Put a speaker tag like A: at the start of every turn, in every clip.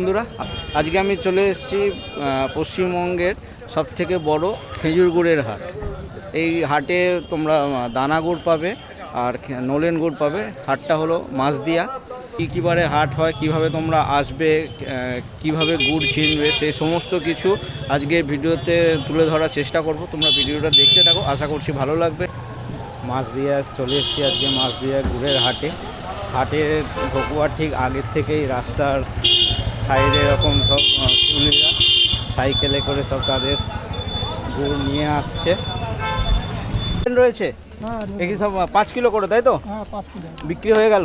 A: বন্ধুরা, আজকে আমি চলে এসেছি পশ্চিমবঙ্গের সবথেকে বড় খেজুর গুড়ের হাট। এই হাটে তোমরা দানা গুড় পাবে আর নলেন গুড় পাবে। হাটটা হলো মাছদিয়া। কী বারে হাট হয়, কিভাবে তোমরা আসবে, কিভাবে গুড় চিনবে, সেই সমস্ত কিছু আজকে ভিডিওতে তুলে ধরার চেষ্টা করব। তোমরা ভিডিওটা দেখতে থাকো, আশা করছি ভালো লাগবে। মাছদিয়া চলে এসেছি আজকে মাছদিয়া গুড়ের হাটে। হাটে ঢোকবার ঠিক আগের থেকেই রাস্তার সাইডে এরকম সব চুনিরা সাইকেলে করে সব তাদের গুড় নিয়ে আসছে রয়েছে। দেখি সব 5 কিলো করে, তাই তো? বিক্রি হয়ে গেল?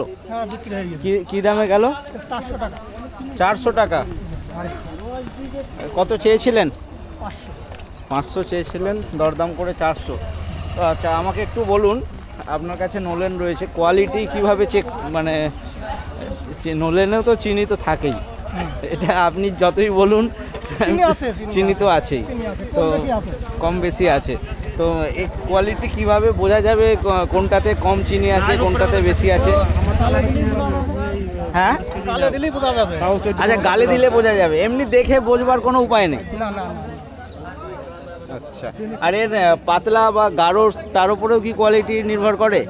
A: কি দামে গেল? 400 টাকা। কত চেয়েছিলেন? 500 চেয়েছিলেন, দরদাম করে 400। তো আচ্ছা, আমাকে একটু বলুন, আপনার কাছে নলেন রয়েছে, কোয়ালিটি কিভাবে চেক, মানে নলেনেও তো চিনি তো থাকেই, এটা আপনি যতই বলুন চিনি তো আছেই, তো কম বেশি আছে, তো এই কোয়ালিটি কিভাবে বোঝা যাবে কোনটাতে কম চিনি আছে কোনটাতে বেশি আছে? হ্যাঁ, আচ্ছা, গালে দিলে বোঝা যাবে, এমনি দেখে বোঝবার কোনো উপায় নেই? আচ্ছা, আর এর পাতলা বা গাঢ় তার উপরেও কি কোয়ালিটি নির্ভর করে?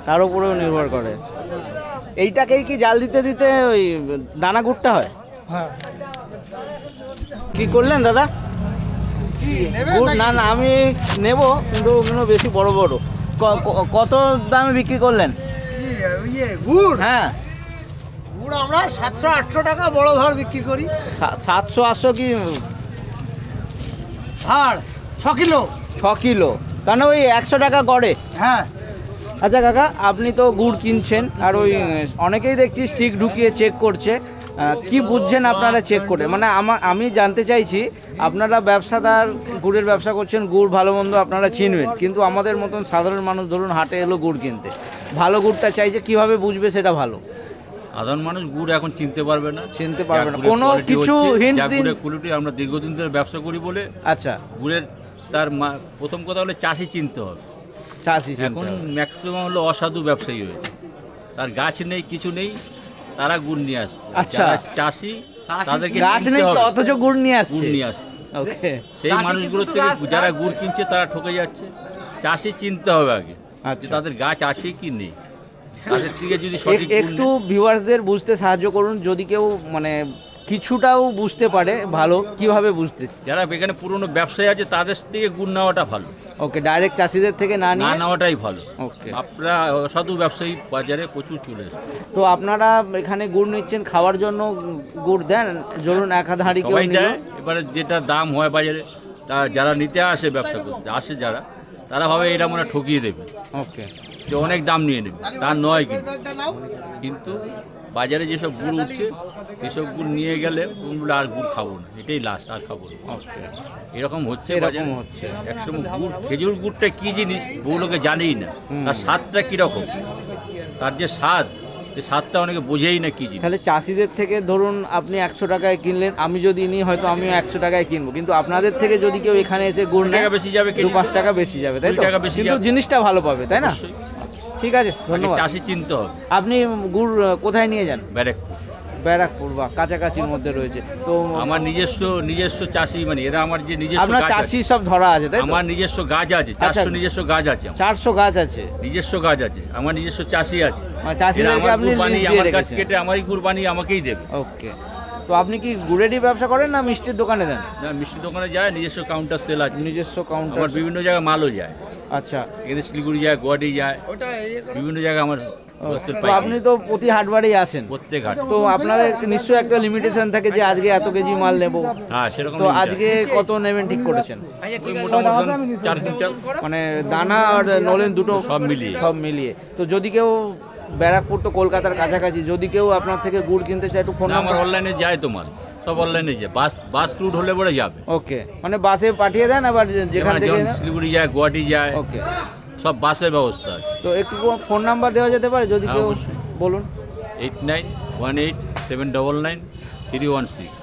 A: তার উপরেও নির্ভর করে। এইটাকেই কি জাল দিতে দিতে ওই দানা গুড়টা হয়? কি করলেন দাদা? গুড় না না, আমি নেব, কিন্তু বেশি বড় বড়। কত দামে বিক্রি করলেন?
B: গুড়?
A: হ্যাঁ,
B: গুড় আমরা 700-800 টাকা বড় ভার বিক্রি করি।
A: 700-800 কি
B: ভার? 6 কিলো।
A: 6 কিলো, কেন ওই 100 টাকা গড়ে?
B: হ্যাঁ।
A: আচ্ছা কাকা, আপনি তো গুড় কিনছেন, আর ওই অনেকেই দেখছি স্টিক ঢুকিয়ে চেক করছে, কি বুঝছেন আপনারা চেক করে? মানে আমি জানতে চাইছি, আপনারা ব্যবসাদার, গুড়ের ব্যবসা করছেন, গুড় ভালো মন্দ আপনারা চিনবেন, কিন্তু আমাদের মতন সাধারণ মানুষ ধরুন হাটে এলো গুড় কিনতে, ভালো গুড়টা চাইছে, কিভাবে বুঝবে সেটা ভালো?
C: সাধারণ মানুষ গুড় এখন চিনতে পারবে না,
A: কোনো কিছু হিন্ট দিন।
C: কোয়ালিটি আমরা দীর্ঘদিন ধরে ব্যবসা করি বলে।
A: আচ্ছা,
C: গুড়ের তার প্রথম কথা হলো চাষি চিনতে হবে।
A: চাষি
C: এখন ম্যাক্সিমাম হলো অসাধু ব্যবসায়ী হয়েছে, তার গাছ নেই, কিছু নেই, তারা গুড় নিয়ে আসছে।
A: আচ্ছা,
C: যারা চাষি তাদেরকে
A: গাছ নেই অথচ গুড় নিয়ে আসছে।
C: গুড় নিয়ে আসছে,
A: ওকে।
C: সেই মানুষগুলোর থেকে যারা গুড় কিনছে তারা ঠকে যাচ্ছে। চাষি চিনতে হবে আগে যে তাদের গাছ আছে কি নেই, তাদের থেকে যদি সঠিক
A: একটু ভিউয়ার্সদের বুঝতে সাহায্য করুন, যদি কেউ মানে কিছুটাও বুঝতে পারে ভালো, কিভাবে বুঝতে?
C: যারা এখানে পুরনো ব্যবসায়ী আছে তাদের থেকে গুড় নেওয়াটা ভালো।
A: ওকে, ডাইরেক্ট চাষিদের থেকে না
C: নেওয়াটাই ভালো।
A: ওকে,
C: আপনারা অসাধু ব্যবসায়ী বাজারে প্রচুর চলে এসেছে।
A: তো আপনারা এখানে গুড় নিচ্ছেন, খাওয়ার জন্য গুড় দেন, ধরুন 1 হাঁড়ি কেউ
C: সবাই
A: নিল,
C: দেয়, এবারে যেটা দাম হয় বাজারে, তা যারা নিতে আসে ব্যবসা করতে আসে যারা, তারা ভাবে এটা মনে ঠকিয়ে দেবে,
A: ওকে,
C: যে অনেক দাম নিয়ে নেবে, তা নয়। কিন্তু বাজারে যেসব গুড় উঠছে এসব গুড় নিয়ে গেলে বলে আর গুড় খাবো না, এটাই লাস্ট, আর খাবো না, এরকম হচ্ছে বাজারে। একসময় গুড়, খেজুর গুড়টা কি জিনিস বহু লোকে জানেই না, তার স্বাদটা কীরকম, তার যে স্বাদ, সেই স্বাদটা অনেকে বোঝেই না কি জিনিস।
A: তাহলে চাষিদের থেকে ধরুন আপনি 100 টাকায় কিনলেন, আমি যদি নিই হয়তো আমিও 100 টাকায় কিনবো, কিন্তু আপনাদের থেকে যদি কেউ এখানে এসে গুড় নেয়,
C: টাকা বেশি যাবে,
A: 2-5 টাকা বেশি যাবে, তাই তো?
C: 2 টাকা বেশি
A: কিন্তু
C: যাবে,
A: জিনিসটা ভালো পাবে, তাই না? ঠিক আছে, ধন্যবাদ।
C: চাষি চিনতে হবে।
A: আপনি গুড় কোথায় নিয়ে যান? ব্যারাকপুর, বা কাছাকাছির মধ্যে রয়েছে তো?
C: আমার নিজস্ব চাষি, মানে এরা আমার যে নিজস্ব
A: আপনার চাষি সব ধরা আছে, তাই তো?
C: আমার নিজস্ব গাছ আছে, 400 নিজস্ব গাছ আছে,
A: 400 গাছ আছে,
C: নিজস্ব গাছ আছে, আমার নিজস্ব চাষি আছে।
A: চাষিদেরকে আপনি
C: আমার গাছ কেটে আমারই গুড় বানিয়ে আমাকেই দেবে।
A: ওকে, তো আপনি কি গুড়েরই ব্যবসা করেন না মিষ্টির দোকানে দেন?
C: না, মিষ্টি দোকানে যায়, নিজস্ব কাউন্টার সেল আছে,
A: নিজস্ব কাউন্টার।
C: আমার বিভিন্ন জায়গায় মালও যায়।
A: আচ্ছা,
C: এখানে শিলিগুড়ি যায়, গুয়াহাটি যায়, বিভিন্ন জায়গায় আমার হোলসেল
A: তো
C: পাই।
A: আপনি তো প্রতি হাটবারেই আসেন?
C: প্রত্যেক হাট।
A: তো আপনাদের নিশ্চয়ই একটা লিমিটেশন থাকে যে আজকে এত কেজি মাল নেব।
C: হ্যাঁ, সেরকম।
A: তো আজকে কত নেবেন ঠিক করেছেন?
C: মোটামুটি 4 কুইন্টাল,
A: মানে দানা আর নলেন দুটো সব মিলিয়ে। তো যদি কেউ ব্যারাকপুর তো কলকাতার কাছাকাছি, যদি কেউ আপনার থেকে গুড় কিনতে চায়, একটু ফোন
C: আমার অনলাইনে যায়, তোমার সব অনলাইনে যায়, বাস রুট হলে পরে যাবে।
A: ওকে, মানে বাসে পাঠিয়ে দেন, আবার যেখান থেকে
C: শিলিগুড়ি যায়, গুয়াহাটি যায়,
A: ওকে,
C: সব বাসের ব্যবস্থা আছে।
A: তো একটু ফোন নাম্বার দেওয়া যেতে পারে যদি কেউ? বলুন।
C: 8918799316।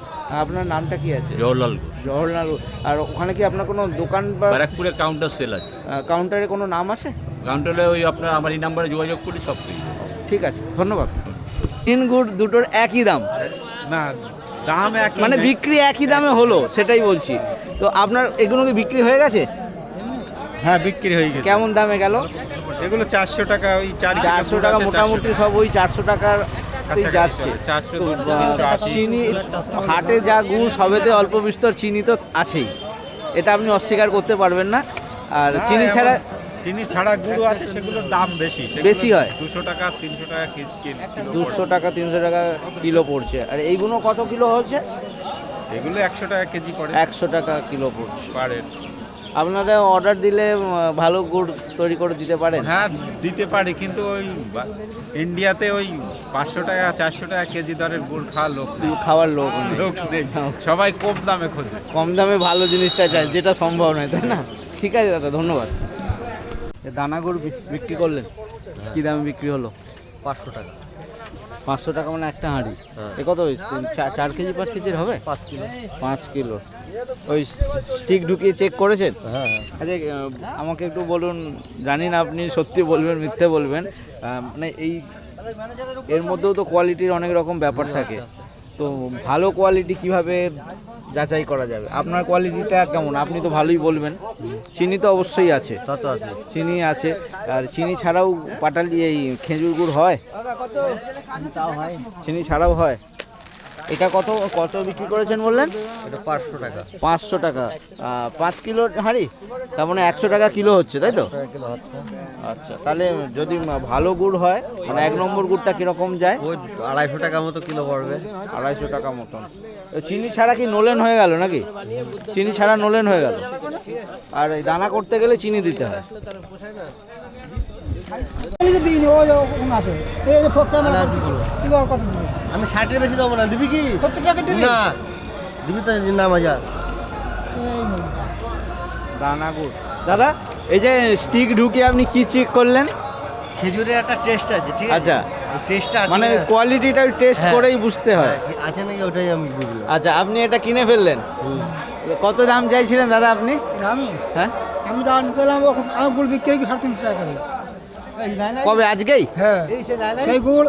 A: আপনার নামটা কি আছে?
C: জওহরলাল।
A: আর ওখানে কি আপনার কোনো দোকান বা
C: ব্যারাকপুরে কাউন্টার সেল আছে?
A: কাউন্টারে কোনো নাম আছে?
C: কাউন্টারে ওই আপনার আমার এই নাম্বারে যোগাযোগ করি, সব পেয়ে।
A: ঠিক আছে, ধন্যবাদ। তিন গুড় দুটোর একই দাম?
D: না দাম একই
A: মানে
D: নেই।
A: বিক্রি একই দামে হলো, সেটাই বলছি। তো আপনার এগুলো কি বিক্রি হয়ে গেছে?
D: হ্যাঁ বিক্রি হয়ে গেছে।
A: কেমন দামে গেল?
D: এগুলো 400 টাকা, ওই
A: 400 টাকা মোটামুটি সব ওই 400 টাকার যাচ্ছে।
D: 400
A: তো,
D: 200 380
A: চিনি হাটে যা গুড় সবেতে অল্প বিস্তর চিনি তো আছেই, এটা আপনি অস্বীকার করতে পারবেন না। আর চিনি ছাড়া
D: চিনি ছাড়া গুঁড়ো আছে, সেগুলোর দাম বেশি, সেগুলো
A: বেশি হয়।
D: 200 টাকা 300 টাকা কেজি।
A: 200 টাকা 300 টাকা কিলো পড়ছে। আর এইগুলো কত কিলো হচ্ছে?
D: এগুলো 100 টাকা কেজি পড়ে
A: 100 টাকা কিলো পড়ছে।
D: পারে।
A: আপনারা অর্ডার দিলে ভালো গুড় তৈরি করে দিতে পারেন?
D: হ্যাঁ দিতে পারি, কিন্তু ওই ইন্ডিয়াতে ওই 500 টাকা 400 টাকা কেজি দরের গুড় খাওয়ার লোক নেই।
A: খাওয়ার লোক নেই।
D: লোক নেই, সবাই কম দামে খোঁজে।
A: কম দামে ভালো জিনিসটা চাই, যেটা সম্ভব নয়, তাই না? ঠিক আছে দাদা, ধন্যবাদ। দানা গুড় বিক্রি করলেন, কি দামে বিক্রি হলো?
B: 500 টাকা।
A: 500 টাকা মানে একটা হাঁড়ি?
B: হ্যাঁ।
A: এ কত 4 কেজি 5 কেজির হবে?
B: 5 কিলো।
A: 5 কিলো। ওই স্টিক ঢুকিয়ে চেক করেছেন?
B: হ্যাঁ।
A: আচ্ছা, আমাকে একটু বলুন, জানি না আপনি সত্যি বলবেন মিথ্যে বলবেন, মানে এই এর মধ্যেও তো কোয়ালিটির অনেক রকম ব্যাপার থাকে, তো ভালো কোয়ালিটি কিভাবে যাচাই করা যাবে? আপনার কোয়ালিটিটা কেমন? আপনি তো ভালোই বলবেন। চিনি তো অবশ্যই আছে,
B: কত আছে?
A: চিনি আছে। আর চিনি ছাড়াও পাটালি এই খেজুর গুড় হয়?
B: তাও হয়।
A: চিনি ছাড়াও হয়। এটা কত কত বিক্রি করেছেন বললেন?
B: এটা 500 টাকা।
A: 500 টাকা। 5 কিলো হাঁড়ি, তার মানে 100 টাকা কিলো হচ্ছে, তাই তো?
B: 1 কিলো হচ্ছে।
A: আচ্ছা, তাহলে যদি ভালো গুড় হয়, মানে 1 নম্বর গুড়টা কীরকম যায়?
B: ওই 250 টাকা মতো কিলো পড়বে।
A: 250 টাকা মতন। চিনি ছাড়া কি নোলেন হয়ে গেল নাকি? চিনি ছাড়া নোলেন হয়ে গেল। আর এই দানা করতে গেলে চিনি দিতে হয়।
B: আমি 60 এর বেশি দেবো না, দিবি কি? না দিবি তো না মজা।
A: দানা গুড়। দাদা, এই যে স্টিক ঢুকিয়ে আপনি কি চেক করলেন?
B: খেজুরের একটা টেস্ট আছে, ঠিক আছে?
A: আচ্ছা,
B: টেস্টটা আছে
A: মানে
B: না?
A: কোয়ালিটিটা টেস্ট
B: হ্যাঁ।
A: করেই বুঝতে হয়।
B: হ্যাঁ, আছে নাকি ওটাই আমি বুঝলাম।
A: আচ্ছা, আপনি এটা কিনে ফেললেন, কত দাম চাইছিলেন দাদা আপনি?
E: আমি
A: হ্যাঁ,
E: আমি দাম দিলাম, আমার গুড় বিক্রি কি 350 টাকা করে।
A: কবে? আজকেই?
E: হ্যাঁ, সেই গুড়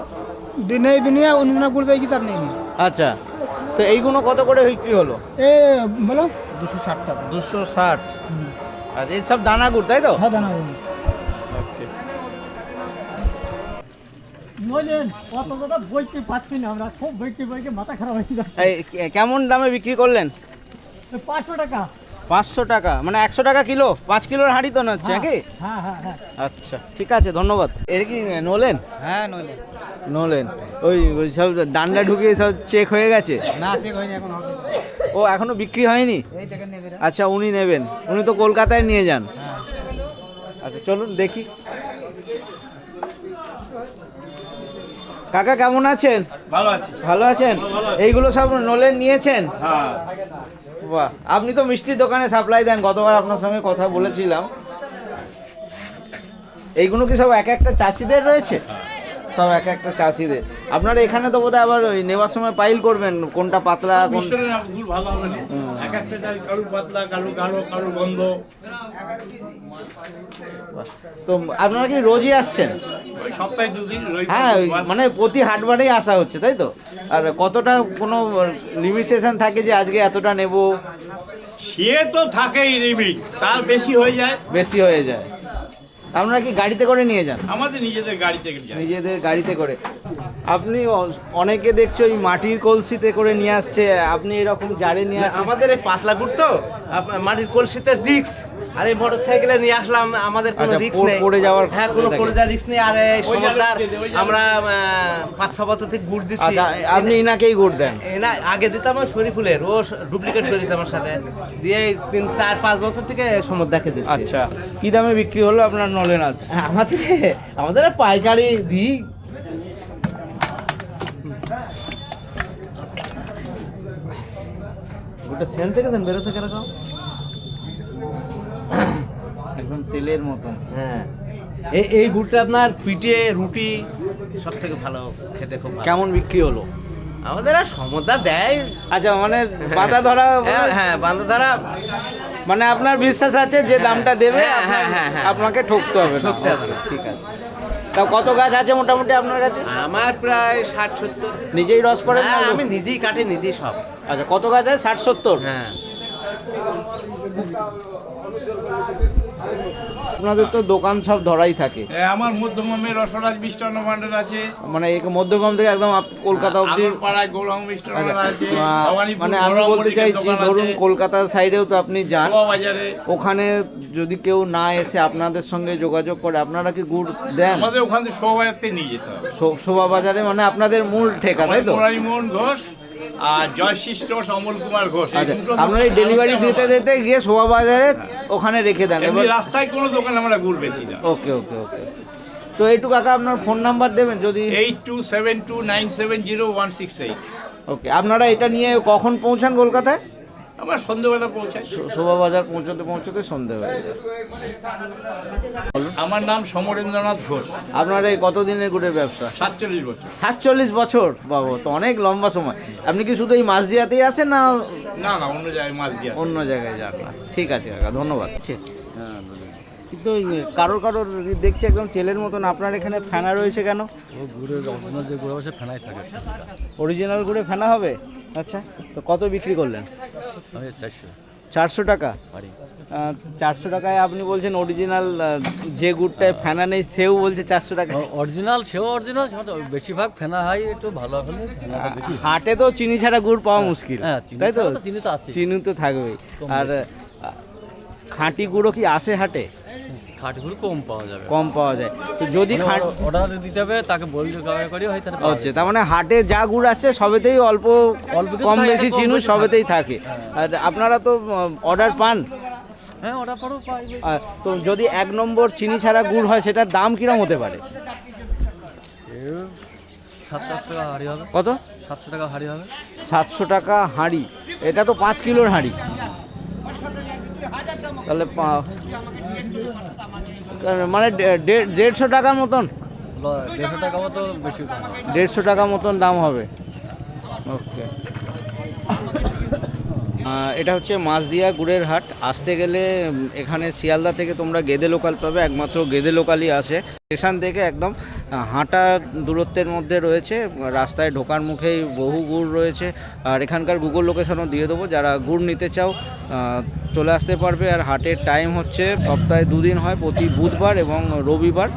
E: দিনে বিনিয়ে অন্য গুড় পেয়েছি তার নেই।
A: আচ্ছা, তো এইগুলো কত করে বিক্রি হলো?
E: এ বলো 260 টাকা।
A: 260। আর এই সব দানা গুড়, তাই তো?
E: হ্যাঁ দানা
A: Okay.
E: নইলেন কত কথা বলতে পারছি না, আমরা খুব বইতে মাথা খারাপ হয়ে যাচ্ছে।
A: এই কেমন দামে বিক্রি করলেন?
E: 500 টাকা।
A: 500 টাকা মানে 100 টাকা কিলো? 5 কিলোর হাঁড়ি তো না হচ্ছে নাকি?
E: হ্যাঁ হ্যাঁ হ্যাঁ।
A: আচ্ছা, ঠিক আছে, ধন্যবাদ। এর কি নোলেন?
B: হ্যাঁ নইলে
A: নোলেন। ওই সব ডান্ডা ঢুকিয়ে সব চেক হয়ে গেছে?
B: না চেক হয়নি, এখন হবে।
A: ও, এখনো বিক্রি হয়নি?
B: এই দেখেন নেবে।
A: আচ্ছা, উনি নেবেন? উনি তো কলকাতায় নিয়ে যান। আচ্ছা, চলুন দেখি। কাকা কেমন আছেন?
D: ভালো আছে।
A: ভালো আছেন? এইগুলো সব নোলেন নিয়েছেন?
D: হ্যাঁ
A: বাহ, আপনি তো মিষ্টির দোকানে সাপ্লাই দেন, গতবার আপনার সঙ্গে কথা বলেছিলাম। এইগুলো কি সব এক একটা চাষিদের রয়েছে? সব এক একটা চাষিদের। আপনারা এখানে তো বোধহয় আবার ওই নেওয়ার সময় পাইল করবেন, কোনটা পাতলা কোন।
D: গুড় ভালো হবে না, এক একটা চাল কারু পাতলা, কারু গাঢ়, কারু গন্ধ।
A: তো আপনারা কি রোজই আসছেন?
D: ওই সপ্তাহে 2 দিন
A: হ্যাঁ, ওই মানে প্রতি হাটবারেই আসা হচ্ছে, তাই তো? আর কতটা কোনো লিমিটেশন থাকে যে আজকে এতটা নেব?
D: সে তো থাকেই লিমিট, তার বেশি হয়ে যায়।
A: বেশি হয়ে যায়। আপনারা কি গাড়িতে করে নিয়ে যান?
D: আমাদের নিজেদের গাড়ি থেকে যায়।
A: নিজেদের গাড়িতে করে। আপনি অনেকে দেখছি ওই মাটির কলসিতে করে নিয়ে আসছে, আপনি এরকম জারে নিয়ে আসছেন?
B: আমাদের এই পাতলা গুড় তো মাটির কলসিতে রিক্স, আর এই মোটরসাইকেলে নিয়ে আসলাম, আমাদের কোনো
A: আচ্ছা,
B: রিক্স নেই।
A: পড়ে যাওয়ার
B: হ্যাঁ, কোনো
A: থাকে।
B: পড়ে যাওয়ার রিক্স নেই। আর এই
D: ওই
B: সমতার
D: জালে ওই জালে
B: আমরা 5-6 বছর থেকে গুড় দিচ্ছি।
A: আচ্ছা, আপনি ইনাকেই গুড় দেন?
B: না, আগে দিতাম ওই শরীফুলের, ও ডুপ্লিকেট করেছে আমার সাথে দিয়ে 3-4-5 বছর থেকে সমুদ্রকে দিচ্ছি।
A: আচ্ছা, কি দামে বিক্রি হলো আপনার নলেন আজ?
B: আমাদের পাইকারি দিই।
A: ওটা সেন্ট দেখেছেন বেরোচ্ছে কিরকম? একদম তেলের মতন।
B: হ্যাঁ, এই গুড়টা আপনার পিঠে রুটি সব থেকে ভালো, খেতে খুব ভালো।
A: কেমন বিক্রি হলো?
B: আমাদের আর সমতা দেয়।
A: আচ্ছা, মানে বাঁধা ধরা?
B: হ্যাঁ বান্ধব ধরা।
A: মানে আপনার বিশ্বাস আছে যে দামটা দেবে
B: হ্যাঁ, হ্যাঁ, হ্যাঁ, হ্যাঁ।
A: আপনাকে ঠকতে হবে না?
B: ঠকতে হবে না।
A: Okay, ঠিক আছে। তা কত গাছ আছে মোটামুটি আপনার কাছে?
B: আমার প্রায় 60-70।
A: নিজেই রস পড়েন না?
B: হ্যাঁ, আমি নিজেই কাটে নিজেই সব।
A: আচ্ছা, কত গাছ আছে? 60-70?
B: হ্যাঁ।
A: আপনাদের তো দোকান সব ধরাই থাকে,
F: আমার মধ্যমে রসরাজ মিষ্টান্ন ভান্ডার আছে,
A: মানে এই মধ্যগ্রাম থেকে একদম কলকাতা অবধি।
F: পাড়ায় গৌরাঙ্গ মিষ্টান্ন
A: আচ্ছা,
F: ভান্ডার আছে, ভবানীপুর
A: মানে আমি
F: গৌরাঙ্গ
A: বলতে
F: মল্লিকের
A: চাইছি
F: দোকান
A: ধরুন
F: আছে,
A: কলকাতার সাইডেও তো আপনি যান,
F: শোভা বাজারে।
A: ওখানে যদি কেউ না এসে আপনাদের সঙ্গে যোগাযোগ করে, আপনারা কি গুড় দেন?
F: আমাদের ওখান থেকে শোভা বাজার থেকে নিয়ে যেতে হবে।
A: শোভা বাজারে মানে আপনাদের মূল ঠেকা, তাই তো?
F: মোহন ঘোষ আর জয়শ্রী স্টোর্স অমল কুমার ঘোষ, এই
A: আচ্ছা,
F: দুটো
A: আপনারা এই
F: দোকান
A: ডেলিভারি
F: আমাদের
A: দিতে দিতে গিয়ে শোভা বাজারে ওখানে রেখে দেন।
F: এমনি
A: এবার
F: রাস্তায় কোনো দোকান আমরা গুড় বেচি না।
A: ওকে ওকে ওকে। তো এইটু কাকা আপনার ফোন নাম্বার দেবেন যদি?
F: 8272970168।
A: ওকে, আপনারা এটা নিয়ে কখন পৌঁছান কলকাতায়?
F: আমরা সন্ধ্যেবেলা পৌঁছাই।
A: শোভা বাজার পৌঁছতে পৌঁছতে সন্ধে হয়ে যায়।
F: আমার নাম সমরেন্দ্রনাথ ঘোষ,
A: আপনার এই কতদিনের গুড়ের ব্যবসা?
F: 47 বছর।
A: 47 বছর? বাবা, তো অনেক লম্বা সময়। আপনি কি শুধু এই মাছ দিয়াতেই আসেন না
F: না না, অন্য জায়গায় মাছ দিয়ে আসে।
A: অন্য জায়গায় যান না? ঠিক আছে কাকা, ধন্যবাদ। কিন্তু ওই কারোর কারোর দেখছি একদম তেলের মতন, আপনার এখানে ফেনা রয়েছে কেন?
G: ও গুড়ের অরিজিনাল যে গুড় সে ফেনাই থাকে।
A: অরিজিনাল গুড়ে ফেনা হবে? আচ্ছা, তো কত বিক্রি করলেন?
G: আমি 400
A: 400 টাকা?
G: পারি।
A: 400 টাকায় আপনি বলছেন অরিজিনাল যে গুড়টায় ফেনা নেই সেও বলছে 400 টাকা?
G: অরিজিনাল সেও অরিজিনাল, বেশিরভাগ ফেনা হয় একটু ভালো হলে ফেনাটা বেশি।
A: হাটে তো চিনি ছাড়া গুড় পাওয়া মুশকিল,
G: হ্যাঁ, চিনি
A: তাই তো?
G: ছাড়া তো চিনি তো আছেই।
A: চিনি তো থাকবেই।
G: কম
A: আর খাঁটি গুঁড়ো কি আসে হাটে?
G: খাঁটি গুড় কম পাওয়া যাবে,
A: কম পাওয়া যায়। তো যদি
G: অর্ডার দিতে হবে তাকে বললে করি হয় তাহলে পাওয়া
A: হচ্ছে,
G: যাবে।
A: তার মানে হাটে যা গুড় আছে সবেতেই অল্প
G: অল্পতেই
A: কম
G: থাকে,
A: বেশি
G: কম
A: চিনি
G: বেশি
A: সবেতেই থাকে। আর আপনারা তো অর্ডার পান।
G: হ্যাঁ, অর্ডার পরেও পাই।
A: তো যদি 1 নম্বর চিনি ছাড়া গুড় হয় সেটার দাম কিরম হতে পারে?
G: 700 টাকা হাঁড়ি হবে।
A: কত?
G: 700 টাকা হাঁড়ি হবে।
A: 700 টাকা হাঁড়ি? এটা তো 5 কিলোর হাঁড়ি। তাহলে মানে 150 টাকার মতন?
G: 150 টাকা মতো বেশি কম হবে।
A: 150 টাকা মতন দাম হবে। ওকে। এটা হচ্ছে মাছদিয়া গুড়ের হাট। আসতে গেলে এখানে শিয়ালদা থেকে তোমরা গেদে লোকাল পাবে, একমাত্র গেদে লোকালই আসে। স্টেশন থেকে একদম হাঁটা দূরত্বের মধ্যে রয়েছে, রাস্তায় ঢোকার মুখেই বহু গুড় রয়েছে। আর এখানকার গুগল লোকেশনও দিয়ে দেবো, যারা গুড় নিতে চাও চলে আসতে পারবে। আর হাটের টাইম হচ্ছে সপ্তাহে 2 দিন হয়, প্রতি বুধবার এবং রবিবার।